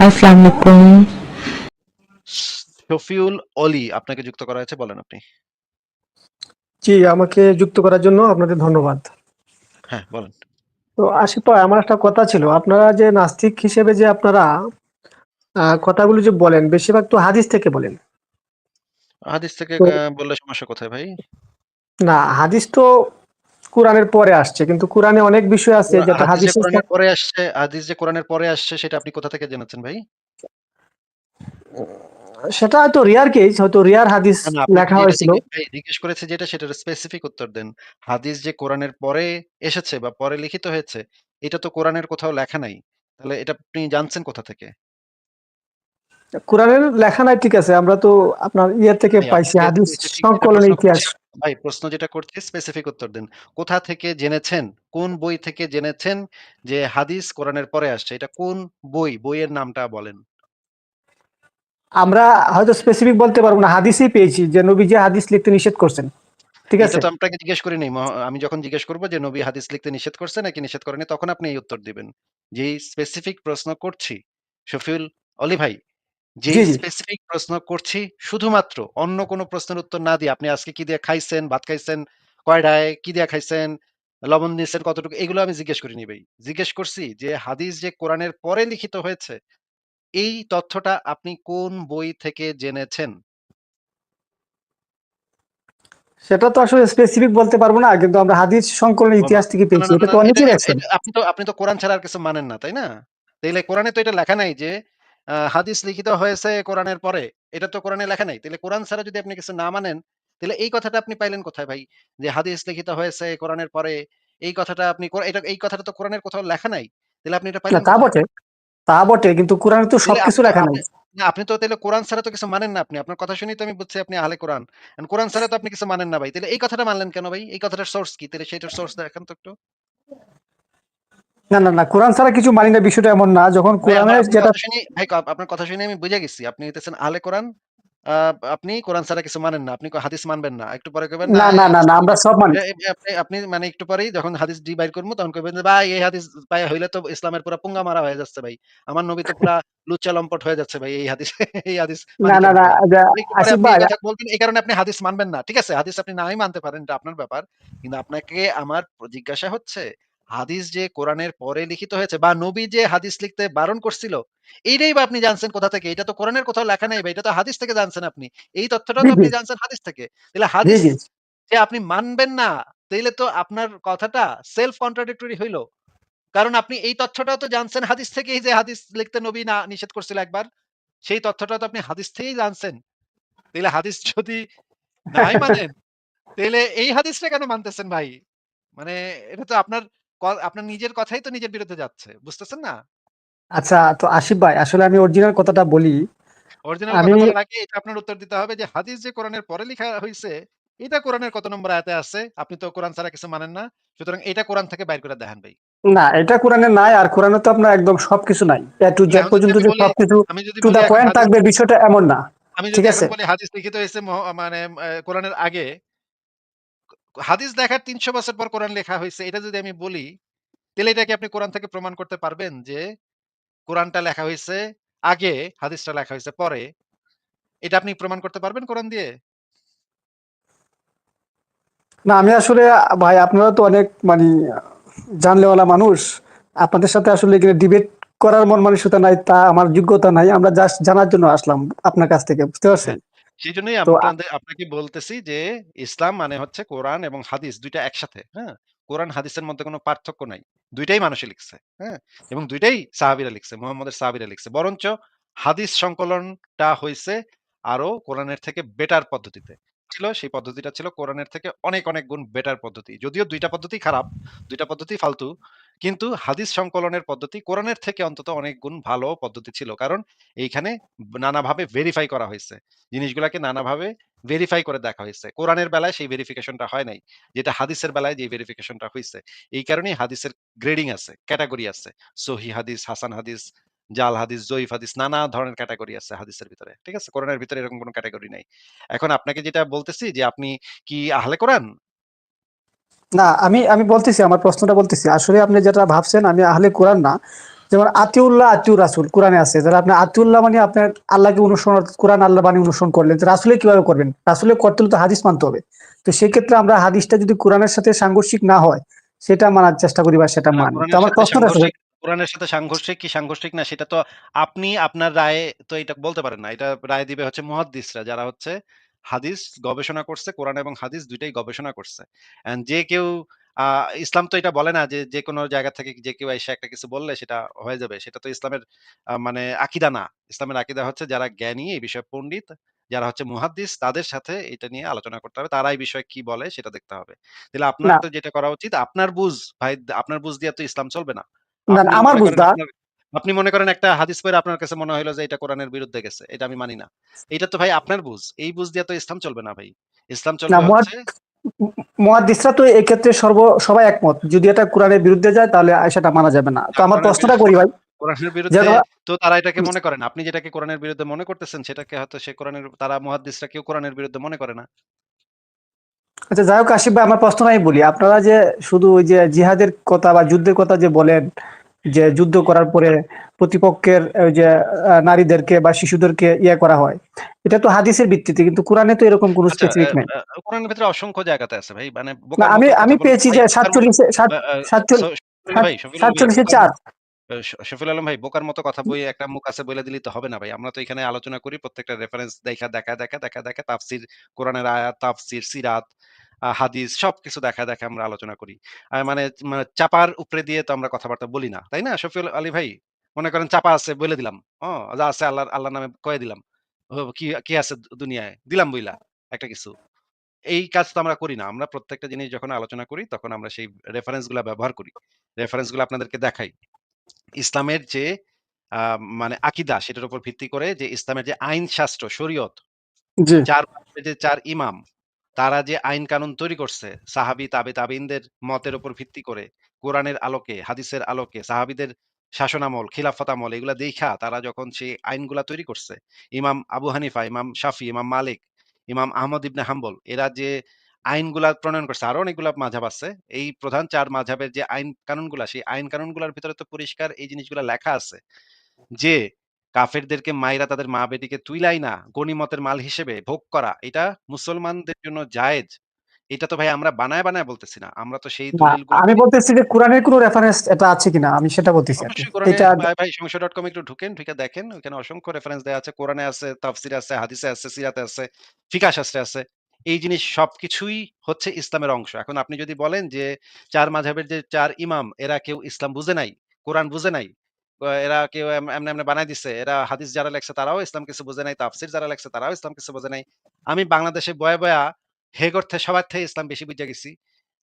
আসসালামু আলাইকুম। শফিউল অলি আপনাকে যুক্ত করা হয়েছে, বলেন আপনি। জি, আমাকে যুক্ত করার জন্য আপনাদের ধন্যবাদ। হ্যাঁ, বলেন। তো আশিক ভাই, আমার একটা কথা ছিল। আপনারা যে নাস্তিক হিসেবে যে আপনারা কথাগুলো যে বলেন, বেশিরভাগ তো হাদিস থেকে বলেন। হাদিস থেকে তো বললে সমস্যা কোথায় ভাই? না, হাদিস তো কোরআনের পরে আসছে, কিন্তু কোরআনে অনেক বিষয় আছে যেটা হাদিস যে হাদিসের কোরআনের পরে আসছে, হাদিস যে কোরআনের পরে আসছে সেটা আপনি কোথা থেকে জেনেছেন ভাই? সেটা হয়তো রেয়ার কেস, হয়তো রেয়ার হাদিস না, না, আপনাকে লেখা যেটা হয়েছিল। জিজ্ঞেস করেছে যেটা সেটার স্পেসিফিক উত্তর দেন। হাদিস যে কোরআনের পরে এসেছে বা পরে লিখিত হয়েছে, এটা তো কোরআনের কোথাও লেখা নাই। তাহলে এটা আপনি জানছেন কোথা থেকে? কোরআনের লেখা নাই, ঠিক আছে, আমরা তো আপনার ইয়ে থেকে ভাই পাইছি, আপনাকে হাদিস স্পেসিফিক যেটা সংকলন প্রশ্ন ইতিহাস। করছি, ভাই প্রশ্ন যেটা করছি স্পেসিফিক উত্তর দেন। কোথা থেকে জেনেছেন? কোন বই থেকে জেনেছেন যে হাদিস কোরআনের পরে আসছে? এটা কোন বই? বইয়ের নামটা বলেন। আমরা হয়তো স্পেসিফিক বলতে পারবো না, হাদিসই পেয়েছি যে নবীজি হাদিস লিখতে নিষেধ করছেন, ঠিক এইটা আছে। তো আপনাকে জিজ্ঞেস করি নাই। আমি যখন জিজ্ঞেস করব যে নবী হাদিস লিখতে নিষেধ করছে নাকি নিষেধ করেনি, তখন আপনি এই উত্তর দিবেন। যেই স্পেসিফিক প্রশ্ন করছি, শফিউল অলি ভাই, জি যেই জি। স্পেসিফিক প্রশ্ন করছি, শুধুমাত্র অন্য কোনো প্রশ্নের উত্তর না দিয়ে আপনি আজকে কি দিয়ে খাইছেন, ভাত খাইছেন, কয়টায়, কি দিয়ে খাইছেন, লবণ নিয়েছেন কতটুকু, এগুলো আমি জিজ্ঞেস করিনি ভাই। জিজ্ঞেস করছি যে হাদিস যে কোরআনের পরে লিখিত হয়েছে, এই তথ্যটা আপনি কোন বই থেকে জেনেছেন? সেটা তো আসলে স্পেসিফিক বলতে পারবো না, কিন্তু আমরা হাদিস সংকলনের ওমা! ইতিহাস থেকে না, না, পেয়েছি। না, এটা না, তো এটা অনেকেই এ লেখছেন। এটা আপনি তো কোরআন ছাড়া আর কিছু মানেন না, তাই না? তাইলে কোরআনে তো এটা লেখা নাই যে হাদিস লিখিত হয়েছে কোরআনের পরে। এটা তো কোরআনে লেখা নাই। তাইলে কোরআন ছাড়া যদি আপনি কিছু না মানেন, তাইলে এই কথাটা আপনি পাইলেন কোথায় ভাই? যে হাদিস লিখিত হয়েছে কোরআনের পরে। এই কথাটা আপনি এই কথাটা তো কোরআনের কোথাও লেখা নাই। তাইলে আপনি এটা না, পাইলেন তা কোথায়? বটে, তা বটে, কিন্তু কোরআনে তো তাইলে সবকিছু আপনি তো লেখা নাই। আপনি না, আপনি তো তাইলে কোরআন ছাড়া তো কিছু মানেন না আপনি। আপনার কথা শুনেই তো আমি বুঝছি আপনি আহলে কোরআন। এখন কোরআন ছাড়া তো আপনি কিছু মানেন না ভাই। তাইলে এই কথাটা মানলেন কেন ভাই? এই কথাটার সোর্স কি? তাইলে সেটার সোর্স দেখান তো একটু। না না না, কোরআন ছাড়া কিছু মানি না, বিষয়টা এমন না। যখন ভাই কোরআনের আপনার যেটা, কথা শুনে ভাই আপনার কথা শুনে আমি বুঝে গেছি। আপনি হইতেছেন আহলে কোরআন। আ আপনি কোরআন ছাড়া কিছু মানেন না। আপনি হাদিস মানবেন না। একটু পরে কইবেন না না এই না না হাদিস না, আমরা সব মানি। আপনি মানে একটু পরেই যখন হাদিস বাইর করব তখন কইবেন যে ভাই এই হাদিস ভাই হইলে তো ইসলামের পুরা পুঙ্গা মারা হয়ে যাচ্ছে ভাই। আমার নবী তো পুরা লুচ্চা লম্পট হয়ে যাচ্ছে ভাই এই হাদিস এই হাদিস না মানি না কেমনে না, ভাই? একটু পরে আশিক আপনি এই ভাই। কথা বলবেন, এই কারণে আপনি হাদিস মানবেন না। ঠিক আছে? হাদিস আপনি নাই মানতে পারেন, এটা আপনার ব্যাপার। কিন্তু আপনাকে আমার জিজ্ঞাসা হচ্ছে হাদিস যে কোরআনের পরে লিখিত হয়েছে বা নবী যে হাদিস লিখতে বারণ করছিল, এইটাই বা আপনি জানছেন কোথা থেকে? এটা তো কোরআনের কোথাও লেখা নাই ভাই। এটা তো হাদিস থেকে জানছেন আপনি। এই তথ্যটাও জি তো জি আপনি জানছেন হাদিস থেকে। তাহলে জি হাদিস জি। যে আপনি মানবেন না, তাইলে তো আপনার কথাটা self contradictory হইল। কারণ আপনি এই তথ্যটাও তো জানছেন হাদিস থেকেই যে হাদিস লিখতে নবী না নিষেধ করছিল একবার। সেই তথ্যটাও তো আপনি হাদিস থেকেই জানছেন। তাইলে হাদিস যদি নাই মানেন, তাইলে এই হাদিসটা কেন মানতেছেন ভাই? মানে এটা তো আপনার নিজের কথাই তো নিজের বিরুদ্ধে যাচ্ছে। বুঝতেছেন না? আচ্ছা, তো আশিক ভাই, আসলে আমি অরিজিনাল কথাটা বলি। অরিজিনাল আমি কথা বলার আগে এটা আপনার উত্তর দিতে হবে যে হাদিস যে কোরআনের পরে লিখা হইছে, এটা কোরআনের কত নম্বর আয়াতে আছে? আপনি তো কোরআন ছাড়া কিছু মানেন না। সুতরাং এটা কোরআন থেকে বাইর করে দেখান ভাই। না, এটা কোরআনে নাই, আর কোরআনে তো আপনার একদম সবকিছু নাই। এ টু তাহলে জেড পর্যন্ত যে সবকিছু আমি যদি টু বলি দা এখন পয়েন্ট হাদিস থাকবে, বিষয়টা এমন না, আমি ঠিক যদি এখন আছে। বলি হাদিস লিখিত হয়েছে মানে কোরআনের আগে, হাদিস লেখার ৩০০ বছর পর কোরআন লেখা হইছে, এটা যদি আমি বলি, তাহলে এটা কি আপনি কোরআন থেকে প্রমাণ করতে পারবেন যে কোরআনটা লেখা হইছে আগে, হাদিসটা লেখা হইছে পরে? এটা আপনি প্রমাণ করতে পারবেন কোরআন দিয়ে? না, আমি আসলে, ভাই, আপনারা তো অনেক মানে জানলেওয়ালা মানুষ। আপনাদের সাথে আসলে এখানে ডিবেট করার মন মানসিকতা নাই, তা আমার যোগ্যতা নাই। আমরা জাস্ট জানার জন্য আসলাম আপনার কাছ থেকে, বুঝতে পারছেন? হ্যাঁ, সেজন্যই তো আপনাকে বলতেছি যে ইসলাম মানে হচ্ছে কোরআন এবং হাদিস ২ টা একসাথে, হ্যাঁ? কোরআন হাদিসের মধ্যে কোনো পার্থক্য নাই। ২ টাই মানুষে লিখছে, হ্যাঁ? এবং ২ টাই সাহাবীরা লিখছে, মুহাম্মদের সাহাবীরা লিখছে। বরঞ্চ হাদিস সংকলনটা হইছে আরো কোরআনের থেকে বেটার পদ্ধতিতে। সেই পদ্ধতিটা ছিল কোরআনের থেকে অনেক, অনেক গুণ বেটার পদ্ধতি। যদিও ২ টা পদ্ধতিই খারাপ, ২ টা পদ্ধতিই ফালতু। কিন্তু হাদিস সংকলনের পদ্ধতি কোরআনের থেকে অন্তত অনেক গুণ ভালো পদ্ধতি ছিল। কারণ এইখানে নানাভাবে ভেরিফাই করা হইছে। জিনিসগুলাকে নানাভাবে ভেরিফাই করে দেখা হইছে। কোরআনের বেলায় সেই ভেরিফিকেশনটা হয় নাই। যেটা হাদিসের বেলায় যে ভেরিফিকেশনটা হইছে। এই কারণেই হাদিসের গ্রেডিং আছে, ক্যাটেগরি আছে। সহিহ হাদিস, হাসান হাদিস, জাল হাদিস, জয়ীফ হাদিস, নানা ধরনের ক্যাটেগরি আছে হাদিসের ভিতরে। ঠিক আছে? কোরআনের ভিতরে এরকম কোন ক্যাটেগরি নাই। এখন আপনাকে যেটা বলতেছি যে আপনি কি আহলে কোরআন? না, আমি আমি বলতেছি, আমার প্রশ্নটা বলতেছি। আসলে আপনি যেটা ভাবছেন আমি আহলে কোরআন না। যেমন আতিউল্লাহ আতিউর রাসূল কোরআনে আছে। যারা আপনি আতিউল্লাহ মানে আপনার আল্লাহকে অনুসরণ, কোরআন আল্লাহ বাণী অনুসরণ করলেন। তো রাসূলের কিভাবে করবেন? রাসূলের করতে হলে তো হাদিস মানতে হবে। তো সেক্ষেত্রে আমরা হাদিসটা যদি কোরআনের সাথে সাংঘর্ষিক না হয়, সেটা মানার চেষ্টা করি বা সেটা না, মানি। তো কোরআনের আমার সাথে প্রশ্নটা আছে ভাই। সাংঘর্ষিক, কোরআনের সাথে সাংঘর্ষিক কি সাংঘর্ষিক না সেটা তো আপনি আপনার রায়ে তো এটা বলতে পারেন না। এটা রায় দিবে হচ্ছে মুহাদ্দিসরা, যারা হচ্ছে হাদিস গবেষণা করছে, কোরআন এবং হাদিস ২ টাই গবেষণা করছে। যে কেউ আ ইসলাম তো এটা বলে না যে, যেকোনো জায়গা থেকে যে কেউ এসে একটা কিছু বললে সেটা হয়ে যাবে। সেটা তো ইসলামের মানে আকীদা না। ইসলামের আকীদা হচ্ছে যারা জ্ঞানী, এই বিষয়ে পণ্ডিত, যারা হচ্ছে মুহাদ্দিস, তাদের সাথে এটা নিয়ে আলোচনা করতে হবে। তারা এই বিষয়ে কি বলে সেটা দেখতে হবে। তাহলে আপনার না, তো যেটা করা উচিত, আপনার বুঝ ভাই, আপনার বুঝ দিয়ে তো ইসলাম চলবে না। না, না, আপনি আমার মনে করেন বুঝদা আপনি মনে করেন একটা হাদিস পড়ে আপনার কাছে মনে হইলো যে এটা কোরআনের বিরুদ্ধে গেছে। এটা আমি মানি না। এটা তো ভাই আপনার বুঝ। এই বুঝ দিয়ে তো ইসলাম চলবে না ভাই। ইসলাম না, চলবে হচ্ছে মুহাদ্দিসরা তো এক্ষেত্রে সবাই একমত। যদি এটা কোরআনের বিরুদ্ধে যায় তাহলে সেটা মানা যাবে না। তো আমার কোরআনের প্রশ্নটা করি ভাই, কোরআনের বিরুদ্ধে যেটা তো তারা এটাকে মনে করে না। আপনি যেটাকে কোরআনের বিরুদ্ধে মনে করতেছেন সেটাকে হয়তো সে কোরআনের, তারা মুহাদ্দিসরা কেউ কোরআনের বিরুদ্ধে মনে করে না। আচ্ছা, যাই হোক আশিফ ভাই, আমার প্রশ্নটা আমি বলি। আপনারা যে শুধু ওই যে জিহাদের কথা বা যুদ্ধের কথা যে বলেন, যে যুদ্ধ করার পরে প্রতিপক্ষের ওই যে নারীদেরকে বা শিশুদেরকে করা হয়, এটা তো হাদিসের ভিত্তিতে, কিন্তু কোরআনে তো এরকম কোনো আচ্ছা, স্পেসিফিক নাই। কোরআনের ভেতরে অসংখ্য জায়গাতে আছে ভাই। মানে না, বোকার আমি মতো আমি কথা বললে পেয়েছি ভাই, যে বোকার মতো আ আ শফিউল আলম ভাই, শফিউল আলম ভাই, 47 4। শফিউল আলম ভাই, বোকার মতো কথা বই একটা মুখ আছে বইলা দিলেই তো হবে না ভাই। আমরা তো এখানে আলোচনা করি প্রত্যেকটা রেফারেন্স দেখা তাফসির, কোরআনের আয়াত, তাফসির, সিরাত, হাদিস সবকিছু দেখা আমরা আলোচনা করি। মানে মানে চাপার উপরে দিয়ে তো আমরা কথাবার্তা বলি না। তাই না শফিউল আলী ভাই? মনে করেন চাপা আছে বইলে দিলাম। যা আছে আল্লাহর নামে কয়ে দিলাম। কি কি আছে দুনিয়ায়? দিলাম বইলা একটা কিছু। এই কাজ তো আমরা করি না। আমরা প্রত্যেকটা জিনিস যখন আলোচনা করি তখন আমরা সেই রেফারেন্স গুলা ব্যবহার করি। রেফারেন্স গুলো আপনাদেরকে দেখাই। ইসলামের যে আ মানে আকীদা, সেটার উপর ভিত্তি করে যে ইসলামের যে আইন শাস্ত্র, শরীয়ত, জি। ৪ মাযহাবের যে ৪ ইমাম, তারা যে আইন কানুন তৈরি করছে, সাহাবী, তাবেঈনদের মতের উপর ভিত্তি করে, কোরআনের আলোকে, হাদিসের আলোকে, সাহাবীদের শাসনামল, খিলাফত আমল এগুলা দেইখা তারা যখন সেই আইনগুলা তৈরি করছে, ইমাম আবু হানিফা, ইমাম শাফি, ইমাম মালিক, ইমাম আহমদ ইবনে হাম্বল, এরা যে আইনগুলা প্রণয়ন করছে, আরো অনেকগুলা মাযহাব আছে। এই প্রধান ৪ মাযহাবের যে আইন কানুনগুলা, সেই আইন কানুনগুলার ভিতরে তো পরিষ্কার এই জিনিসগুলা লেখা আছে যে কাফেরদেরকে মাইরা তাদের মা-বেটিকে তুইলাই না গনিমতের মাল হিসেবে ভোগ করা, এটা মুসলমানদের জন্য জায়েজ। এটা তো ভাই আমরা বানায় বলতেছি না। আমরা তো সেই না, দলিলগুলো আমি পেয়ে, বলতেছি যে কোরআনের কোনো রেফারেন্স এটা আছে কিনা, আমি সেটা বলতেছি আর কি। অবশ্যই কোরআনে এটা ভাই সংশয়.com একটু ঢুকেন, ঢুকে দেখেন। ওখানে অসংখ্য রেফারেন্স দেয়া আছে। কোরআনে আছে, তাফসিরে আছে, হাদিসে আছে, সিরাতে আছে, ফিকহ শাস্ত্রে আছে। এই জিনিস সবকিছুই হচ্ছে ইসলামের অংশ। এখন আপনি যদি বলেন যে ৪ মাযহাবের যে ৪ ইমাম, এরা কেউ ইসলাম বুঝে নাই, কোরআন বুঝে নাই। এরা কেউ এমনে বানায় দিছে। এরা হাদিস যারা লেখছে তারাও ইসলাম কিছু বুঝে নাই। তাফসির যারা লেখছে তারাও ইসলাম কিছু বুঝে নাই। আমি বাংলাদেশে বয়া হেগর থেকে সবার থেকে ইসলাম বেশি বুইঝা গেছি।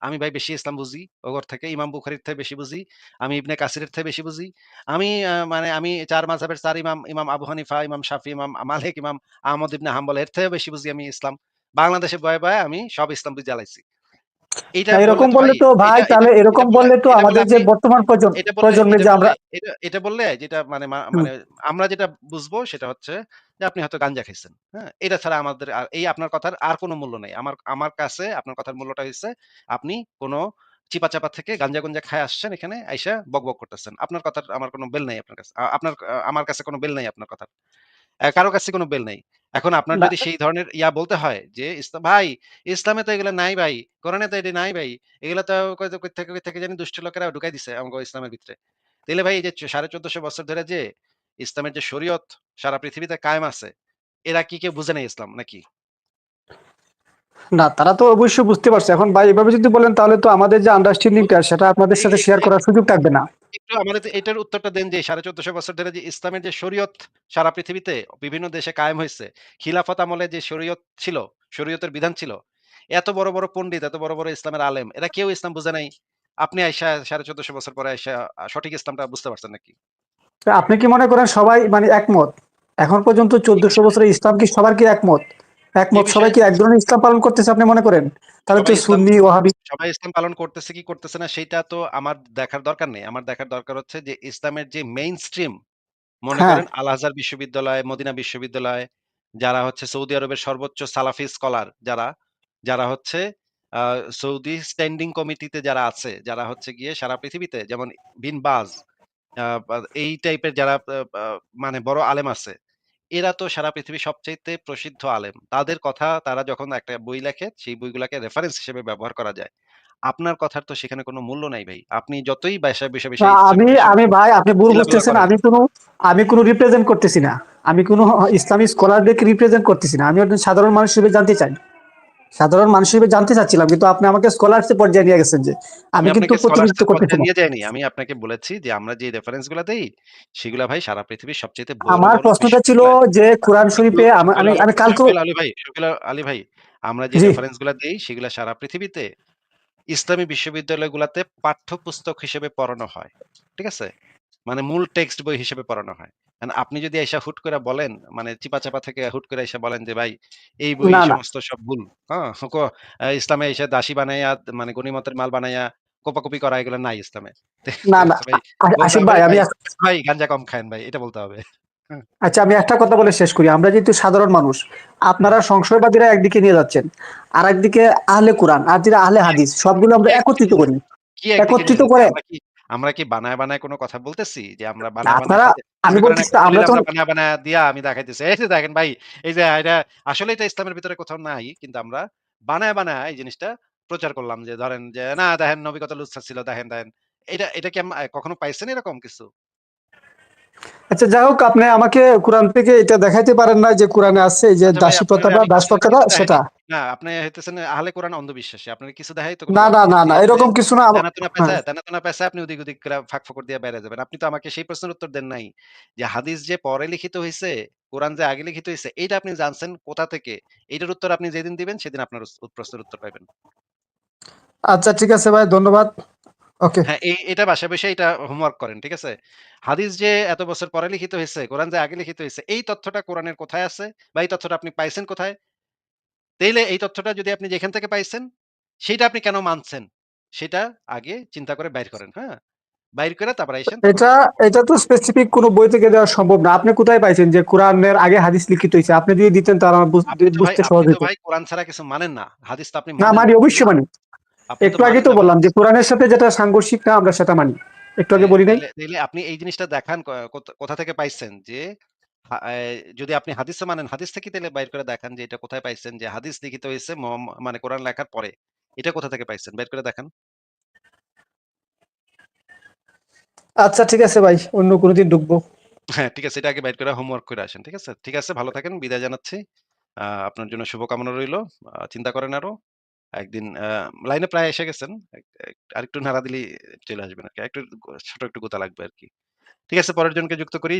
আমি ভাই বেশি ইসলাম বুঝি ওগর থেকে। ইমাম বুখারীর থেকে বেশি বুঝি। আমি ইবনে কাসিরের থেকে বেশি বুঝি। আমি মানে আমি ৪ মাযহাবের ৪ ইমাম, ইমাম আবু হানিফা, ইমাম শাফি, ইমাম মালিক, ইমাম আহমদ ইবনে হাম্বল এর থেকেও বেশি বুঝি আমি ইসলাম। বাংলাদেশে বয়ে আমি সব ইসলাম বুইঝা লাইছি। এইটা না, বললে এরকম তো ভাই, বললে তো ভাই, এটা এটা তাহলে এটা এরকম বললে বললে তো এটা বললে আমাদের যে আপনি বর্তমান প্রজন্মের এটা যে বললে আমরা এটা বললে যেটা মানে হুম, মানে আমরা যেটা বুঝবো সেটা হচ্ছে যে আপনি হয়তো গাঞ্জা খাইছেন। হ্যাঁ? এটা ছাড়া আমাদের এই আপনার কথার আর কোন মূল্য নাই। আমার আমার কাছে আপনার কথার মূল্যটা হইছে আপনি কোন চিপা-চাপা থেকে গাঞ্জা-গুঞ্জা খায় আসছেন, এখানে আইসা বকবক করতেছেন। আপনার কথার আমার কোন বেল নাই আপনার কাছে। আমার কাছে কোন বেল নাই আপনার কথার। কারো কাছে কোনো বেল নাই। এখন আপনার না, যদি সেই ধরনের বলতে হয় যে ভাই ইসলামে তো এগুলা নাই ভাই, কোরআনে তো এটা নাই ভাই। এগুলা তো কই থেকে জানি দুষ্ট লোকেরা ঢুকাই দিছে আমগো ইসলামের ভিতরে। তাইলে ভাই এই যে ১৪৫০ বছর ধরে যে ইসলামের যে শরীয়ত সারা পৃথিবীতে কায়েম আছে, এরা কি কেউ বুঝে নাই ইসলাম নাকি? না, তারা তো অবশ্যই বুঝতে পারছে। এখন ভাই এভাবে যদি বলেন তাহলে তো আমাদের যে তো আন্ডারস্ট্যান্ডিংটা সেটা আপনাদের এই সাথে এই শেয়ার এক করার সুযোগ থাকবে না। একটু আমাদের এটার উত্তরটা দেন যে ১৪৫০ বছর ধরে যে ইসলামের যে শরীয়ত সারা পৃথিবীতে বিভিন্ন দেশে কায়েম হয়েছে, খিলাফত আমলে যে শরীয়ত ছিল, শরীয়তের বিধান ছিল, এত বড় পণ্ডিত, এত বড় ইসলামের আলেম, এরা কেউ ইসলাম বুঝে নাই। আপনি আইসা ১৪৫০ বছর পরে আইসা সঠিক ইসলামটা বুঝতে পারছেন নাকি? তো আপনি কি মনে করেন সবাই মানে একমত? এখন পর্যন্ত কি ১৪০০ বিষয়ে? বছরের ইসলাম কি সবার কি একমত? কি একমত, সবাই বিষয়ে? কি এক ধরনের ইসলাম পালন করতেছে আপনি মনে করেন? তাহলে তো সবাই ইসলাম সুন্নি, ওয়াহাবি। সবাই ইসলাম পালন করতেছে কি করতেছে না সেইটা তো আমার দেখার দরকার নেই। আমার দেখার দরকার হচ্ছে যে ইসলামের যে মেইনস্ট্রিম, মনে হ্যাঁ, করেন আল আজহার বিশ্ববিদ্যালয়, মদিনা বিশ্ববিদ্যালয়, যারা হচ্ছে সৌদি আরবের সর্বোচ্চ সালাফি স্কলার, যারা হচ্ছে আ সৌদি স্ট্যান্ডিং কমিটিতে যারা আছে, যারা হচ্ছে গিয়ে সারা পৃথিবীতে যেমন বিন বাজ, আ বা এই টাইপের যারা মানে বড় আলেম আছে, এরা তো সারা পৃথিবীর সবচাইতে প্রসিদ্ধ আলেম। তাদের কথা তারা যখন একটা বই লেখে, সেই বইগুলাকে রেফারেন্স হিসেবে ব্যবহার করা যায়। আপনার কথার তো সেখানে কোনো মূল্য নাই ভাই। আপনি যতই না, ইসলামিক আমি আমি বিষয়গুলো ভাই আপনি ভুল চিল্লাপাল্লা বুঝতেছেন। করেন। আমি কোনো রিপ্রেজেন্ট করতেছি না। আমি কোনো ইসলামিক স্কলারদেরকে রিপ্রেজেন্ট করতেছি না। আমি একজন সাধারণ মানুষ হিসেবে জানতে চাই। সাধারণ মানুষ হিসেবে জানতে চাচ্ছিলাম, কিন্তু আপনি আমাকে স্কলারশিপ পর্যায়ে নিয়ে গেছেন যে আমি আমি কিন্তু আপনাকে প্রতিনিধিত্ব স্কলারশিপ করতেছি পর্যায়ে না। নিয়ে যাইনি। আমি আপনাকে বলেছি যে আমরা যে রেফারেন্স গুলা দেই, সেগুলা ভাই সারা পৃথিবীর সবচাইতে বড়, আমার বড় প্রশ্নটা ছিল বিশ্ববিদ্যালয় যে কোরআন একটু শরীফে আমি কালকেও। শফিউল আলী ভাই, আমরা যে জি। রেফারেন্স গুলা দেই সেগুলা সারা পৃথিবীতে ইসলামী বিশ্ববিদ্যালয়গুলাতে পাঠ্যপুস্তক হিসেবে পড়ানো হয়। ঠিক আছে? মানে মূল টেক্সট বই হিসেবে পড়ানো হয়। আপনি যদি আইসা হুট করে বলেন, মানে চিপা-চাপা থেকে হুট করে আইসা বলেন যে, "ভাই এই বই না, না। সমস্ত সব ভুল।" হ্যাঁ? ইসলামে এসে দাসী বানাইয়া মানে গনিমতের মাল বানাইয়া কোপাকুপি করা এগুলো নাই ইসলামে। না, ঠিক না। আছে ভাই? বলতে আশিক হবে, ভাই, "ভাই, ভাই গাঞ্জা কম খায়েন ভাই।" এটা বলতে হবে। হুম। আচ্ছা, আমি একটা কথা বলে শেষ করি। আমরা যেহেতু সাধারণ মানুষ, আপনারা সংশয়বাদীরা একদিকে নিয়ে যাচ্ছেন, আর একদিকে আহলে কোরআন আর যেটা আহলে কি হাদিস, কি সবগুলো কি আমরা একদিকে একত্রিত নিয়ে করি। যাচ্ছি? কি একদিকে নিয়ে একত্রিত যাচ্ছি? করে আমরা কি বানায়, বানায় কোন কথা বলতেছি? যে আমরা বানায়, বানায় আপনারা, আমি মনে করেন বলতেছি একটা আমরা দলিল তখন। আমরা বানায়, বানায় দিয়া আমি দেখাইতেছি। এই যে দেখেন ভাই, এই যে এটা আসলে এটা ইসলামের ভিতরে কোথাও নাই। কিন্তু আমরা বানায়, বানায় এই জিনিসটা প্রচার করলাম যে ধরেন যে না দেখেন নবী কত লুচ্ছা ছিল দেখেন, দেখেন। এটা কি কখনো পাইছেন এরকম কিছু? আচ্ছা, যাই হোক, আপনি আমাকে কোরআন থেকে এটা দেখাইতে পারেন না যে কোরআনে আছে এই যে আচ্ছা ভাই দাসী প্রথা আপনারে বা আমি দাস কিছু প্রথাটা কিছু দেখাইতে সেটা। না আপনি হইতেছেন আহলে কোরআন অন্ধবিশ্বাসী। আপনার কিছু দেখাই তো না, না, কোনরকম না, না, যে আপনি এরকম কিছু না। হ্যাঁ। তেনা তেনা পেঁচায় আপনি ওদিক ওদিক করে ফাঁক ফোকর দিয়ে বেড়ায় যাবেন। আপনি তো আমাকে সেই প্রশ্নের উত্তর দেন নাই। যে হাদিস যে পরে লিখিত হইছে, কোরআন যে আগে লিখিত হইছে, এইটা আপনি জানছেন কোথা থেকে? এইটার উত্তর আপনি যেদিন দিবেন সেদিন আপনার প্রশ্নের উত্তর পাইবেন। আচ্ছা, ঠিক আছে ভাই, ধন্যবাদ। ওকে। হ্যাঁ, এটা বাসায় বসে এটা হোমওয়ার্ক করেন। ঠিক আছে? হাদিস যে এত বছর পরে লিখিত হইছে, কোরআন যে আগে লিখিত হইছে, এই তথ্যটা কোরআনের কোথায় আছে? বা এই তথ্যটা আপনি পাইছেন কোথায়? তাইলে এই তথ্যটা যদি আপনি যেখান থেকে পাইছেন, সেইটা আপনি কেন মানছেন? সেটা আগে চিন্তা করে বাইর করেন, হ্যাঁ? বাইর করে তারপর আইসেন তখন এটা এটা তো স্পেসিফিক কোনো বই থেকে দেওয়া সম্ভব না। আপনি কোথায় পাইছেন যে কোরআনের আগে হাদিস লিখিত হইছে? আপনি যদি দিতেন তাহলে আমার বুঝতে আপনি সহজ তো হইতো। ভাই কোরআন ছাড়া কিছু মানেন না। হাদিস তো আপনি না, মানেন মানি, না, তাই অবশ্যই না? মানি। আপনি তো একটু আগেই মানেন তো না ভাই। বললাম যে কোরআনের সাথে যেটা সাংঘর্ষিক না আমরা সেটা মানি। একটু আগে হ্যাঁ, বলি নাই? তাইলে আপনি এই জিনিসটা দেখান কোথা থেকে পাইছেন যে হা এ যদি আপনি হাদিসও মানেন, হাদিস থেকে তাইলে বাইর করে দেখান যে এটা কোথায় পাইছেন যে হাদিস লিখিত হইছে মানে কোরআন লেখার পরে। এটা কোথা থেকে পাইছেন? বের করে দেখান। আচ্ছা, ঠিক আছে ভাই। অন্য কোনদিন ঢুকবো। হ্যাঁ, ঠিক আছে। এটা আগে বাইর করে হোমওয়ার্ক করে আসেন। ঠিক আছে? ঠিক আছে, ভালো থাকেন। বিদায় জানাচ্ছি। আপনার জন্য শুভকামনা রইলো। চিন্তা করেন আরো। একদিন লাইনে প্রায় এসে গেছেন। আরেকটু নাড়া দিলেই চলে আসবেন আরকি। ছোট একটু গোতা লাগবে আরকি। ঠিক আছে, পরের জনকে যুক্ত করি।